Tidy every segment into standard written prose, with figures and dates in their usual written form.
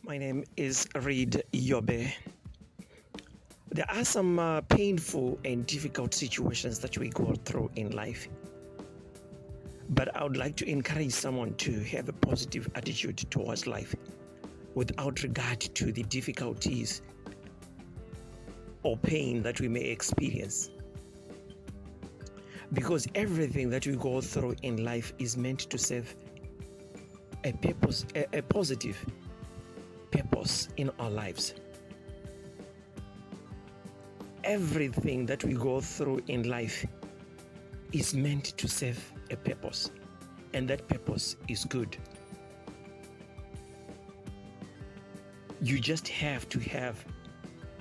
My name is Reed Yobe. There are some painful and difficult situations that we go through in life. But I would like to encourage someone to have a positive attitude towards life without regard to the difficulties or pain that we may experience. Because everything that we go through in life is meant to serve a purpose, a positive purpose in our lives. Everything that we go through in life is meant to serve a purpose, and that purpose is good. You just have to have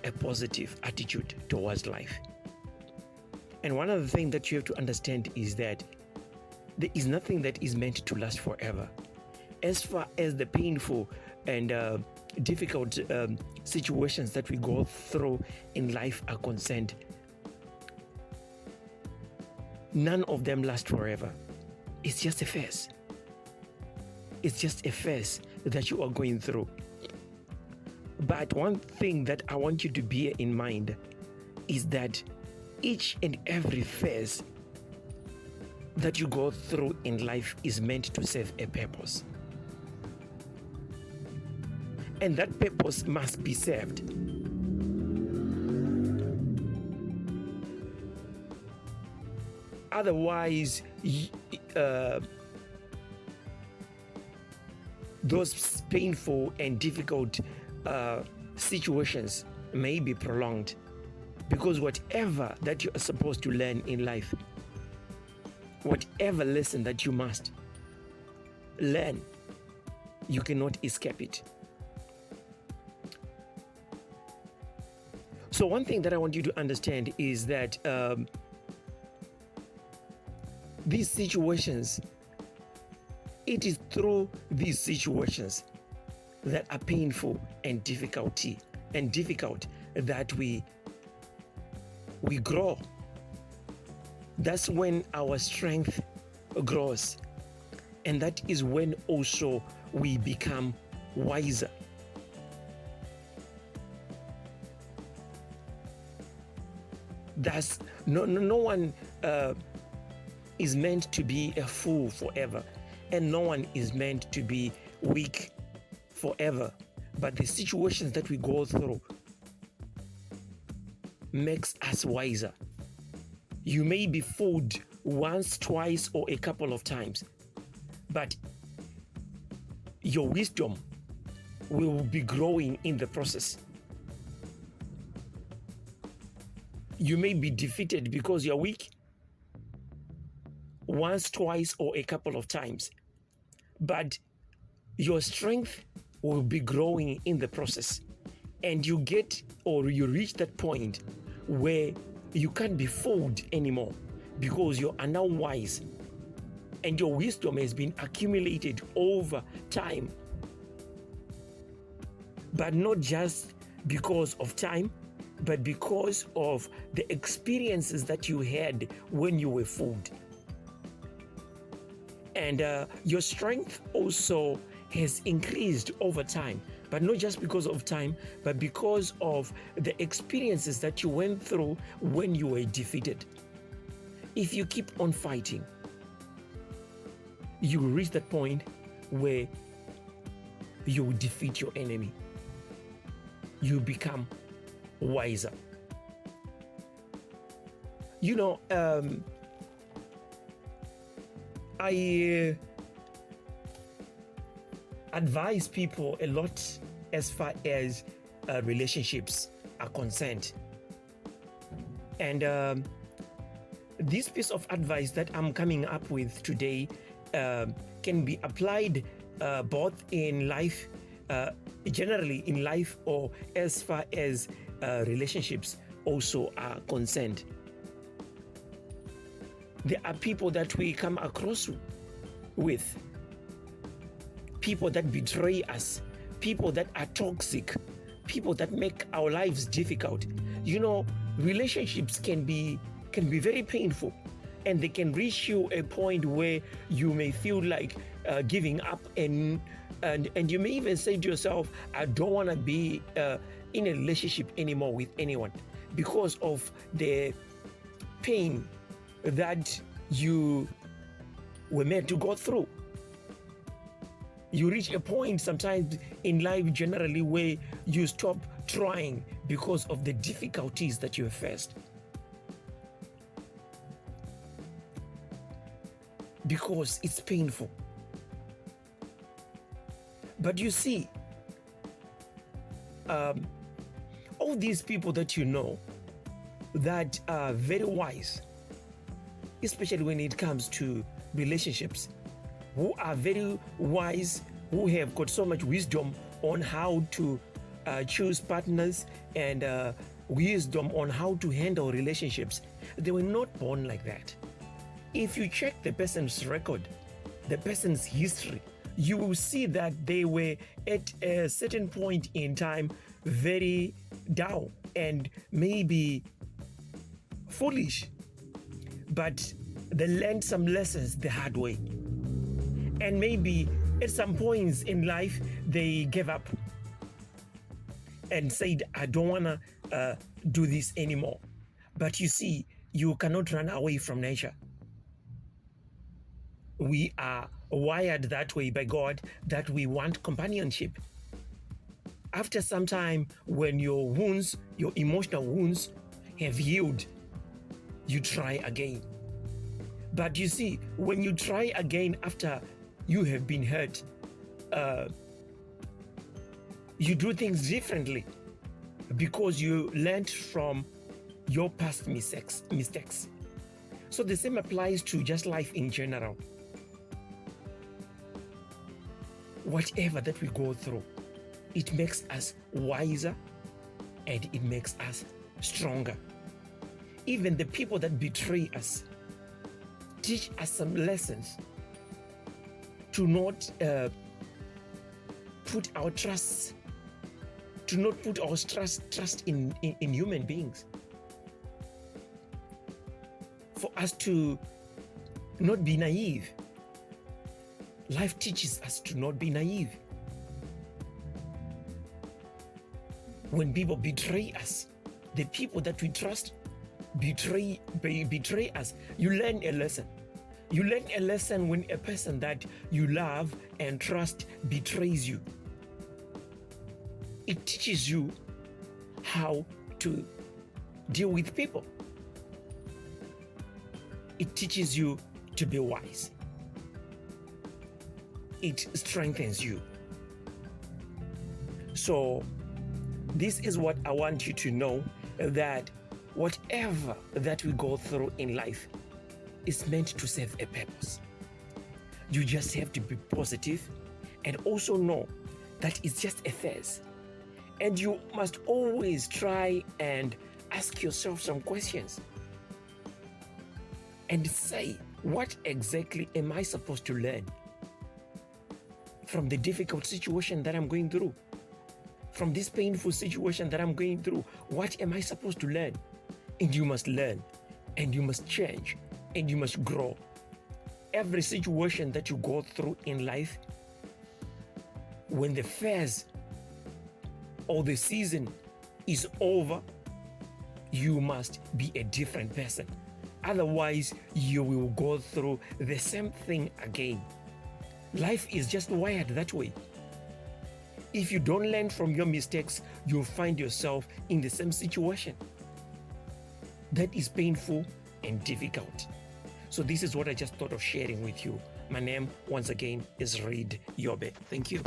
a positive attitude towards life. And one of the things that you have to understand is that there is nothing that is meant to last forever. As far as the painful and difficult situations that we go through in life are concerned, none of them last forever. It's just a phase. It's just a phase that you are going through. But one thing that I want you to bear in mind is that each and every phase that you go through in life is meant to serve a purpose. And that purpose must be served. Otherwise, those painful and difficult situations may be prolonged, because whatever that you are supposed to learn in life, whatever lesson that you must learn, you cannot escape it. So one thing that I want you to understand is that these situations, it is through these situations that are painful and difficult that we grow. That's when our strength grows, and that is when also we become wiser. That's no one is meant to be a fool forever, and no one is meant to be weak forever. But the situations that we go through makes us wiser. You may be fooled once, twice, or a couple of times, but your wisdom will be growing in the process. You may be defeated because you're weak once, twice, or a couple of times, but your strength will be growing in the process, and you reach that point where you can't be fooled anymore, because you are now wise and your wisdom has been accumulated over time. But not just because of time, but because of the experiences that you had when you were fooled. And your strength also has increased over time, but not just because of time, but because of the experiences that you went through when you were defeated. If you keep on fighting, you will reach that point where you will defeat your enemy. You become wiser. I advise people a lot as far as relationships are concerned. And this piece of advice that I'm coming up with today can be applied both in life, generally in life, or as far as relationships also are concerned. There are people that we come across with, people that betray us, people that are toxic, people that make our lives difficult. Relationships can be very painful, and they can reach you a point where you may feel like giving up and And you may even say to yourself, I don't want to be in a relationship anymore with anyone because of the pain that you were meant to go through. You reach a point sometimes in life generally where you stop trying because of the difficulties that you have faced. Because it's painful. But you see, all these people that you know that are very wise, especially when it comes to relationships, who are very wise, who have got so much wisdom on how to choose partners and wisdom on how to handle relationships, they were not born like that. If you check the person's record, the person's history, you will see that they were at a certain point in time very down and maybe foolish, but they learned some lessons the hard way. And maybe at some points in life, they gave up and said, I don't want to do this anymore. But you see, you cannot run away from nature. We are wired that way by God, that we want companionship. After some time, when your wounds, your emotional wounds have healed, you try again. But you see, when you try again after you have been hurt, you do things differently because you learned from your past mistakes. So the same applies to just life in general. Whatever that we go through, it makes us wiser and it makes us stronger. Even the people that betray us teach us some lessons to not put our trust in human beings. For us to not be naive. Life teaches us to not be naive. When people betray us, the people that we trust betray us, you learn a lesson. You learn a lesson when a person that you love and trust betrays you. It teaches you how to deal with people. It teaches you to be wise. It strengthens you. So this is what I want you to know, that whatever that we go through in life is meant to serve a purpose. You just have to be positive and also know that it's just a phase. And you must always try and ask yourself some questions and say, what exactly am I supposed to learn from the difficult situation that I'm going through? From this painful situation that I'm going through, what am I supposed to learn? And you must learn, and you must change, and you must grow. Every situation that you go through in life, when the phase or the season is over, you must be a different person. Otherwise, you will go through the same thing again. Life is just wired that way. If you don't learn from your mistakes, you'll find yourself in the same situation. That is painful and difficult. So this is what I just thought of sharing with you. My name, once again, is Reid Yobe. Thank you.